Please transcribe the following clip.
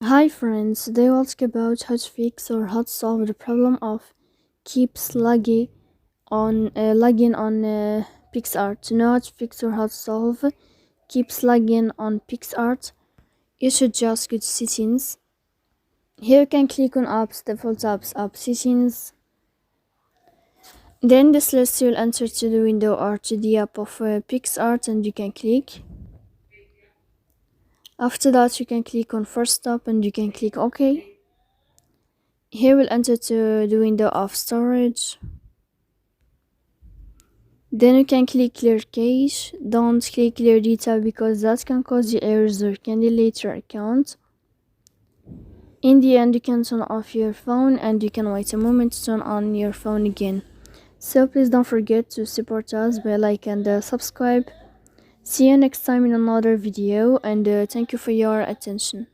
Hi friends, today we'll talk about how to fix or how to solve the problem of keeps lagging on Picsart. To know how to fix or how to solve keeps lagging on Picsart, you should just go to settings. Here you can click on apps, default apps, app settings. Then this list you'll enter to the window or to the app of Picsart and you can click. After that you can click on first stop and you can click OK. Here we'll enter to the window of storage. Then you can click clear cache. Don't click clear data because that can cause you errors or can delete your account. In the end, you can turn off your phone and you can wait a moment to turn on your phone again. So please don't forget to support us by like and subscribe. See you next time in another video and thank you for your attention.